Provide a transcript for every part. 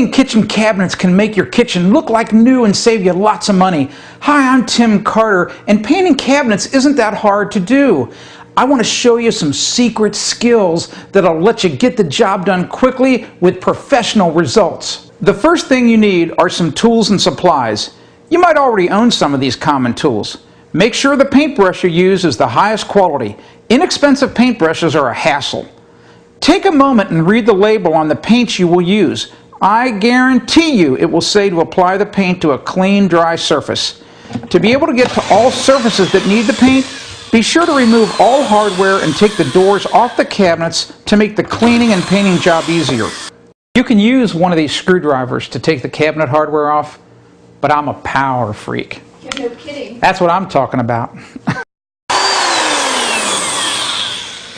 Painting kitchen cabinets can make your kitchen look like new and save you lots of money. Hi, I'm Tim Carter, and painting cabinets isn't that hard to do. I want to show you some secret skills that'll let you get the job done quickly with professional results. The first thing you need are some tools and supplies. You might already own some of these common tools. Make sure the paintbrush you use is the highest quality. Inexpensive paintbrushes are a hassle. Take a moment and read the label on the paints you will use. I guarantee you it will say to apply the paint to a clean, dry surface. To be able to get to all surfaces that need the paint, be sure to remove all hardware and take the doors off the cabinets to make the cleaning and painting job easier. You can use one of these screwdrivers to take the cabinet hardware off, but I'm a power freak. Yeah, no kidding. That's what I'm talking about.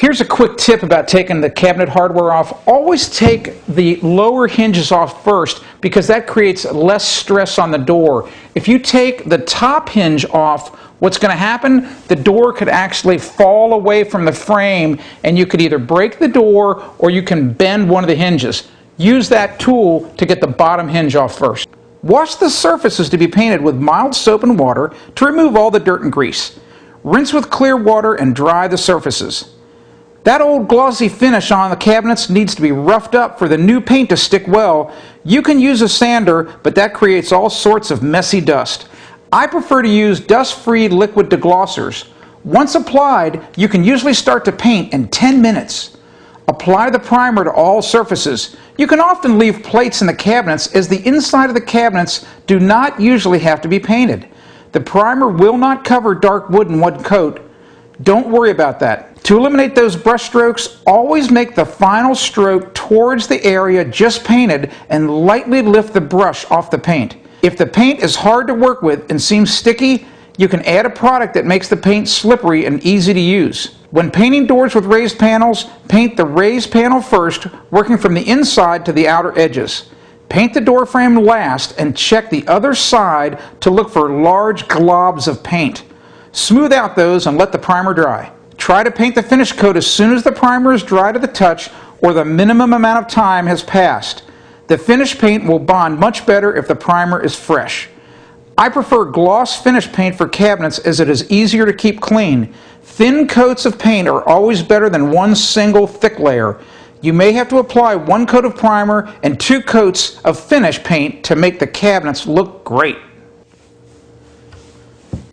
Here's a quick tip about taking the cabinet hardware off. Always take the lower hinges off first because that creates less stress on the door. If you take the top hinge off, what's going to happen? The door could actually fall away from the frame and you could either break the door or you can bend one of the hinges. Use that tool to get the bottom hinge off first. Wash the surfaces to be painted with mild soap and water to remove all the dirt and grease. Rinse with clear water and dry the surfaces. That old glossy finish on the cabinets needs to be roughed up for the new paint to stick well. You can use a sander, but that creates all sorts of messy dust. I prefer to use dust-free liquid deglossers. Once applied, you can usually start to paint in 10 minutes. Apply the primer to all surfaces. You can often leave plates in the cabinets as the inside of the cabinets do not usually have to be painted. The primer will not cover dark wood in one coat. Don't worry about that. To eliminate those brush strokes, always make the final stroke towards the area just painted and lightly lift the brush off the paint. If the paint is hard to work with and seems sticky, you can add a product that makes the paint slippery and easy to use. When painting doors with raised panels, paint the raised panel first, working from the inside to the outer edges. Paint the door frame last and check the other side to look for large globs of paint. Smooth out those and let the primer dry. Try to paint the finish coat as soon as the primer is dry to the touch or the minimum amount of time has passed. The finish paint will bond much better if the primer is fresh. I prefer gloss finish paint for cabinets as it is easier to keep clean. Thin coats of paint are always better than one single thick layer. You may have to apply one coat of primer and 2 coats of finish paint to make the cabinets look great.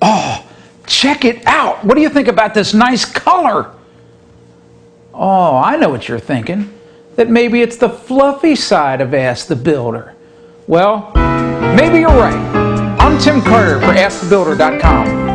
Oh! Check it out! What do you think about this nice color? Oh, I know what you're thinking. That maybe it's the fluffy side of Ask the Builder. Well, maybe you're right. I'm Tim Carter for AskTheBuilder.com.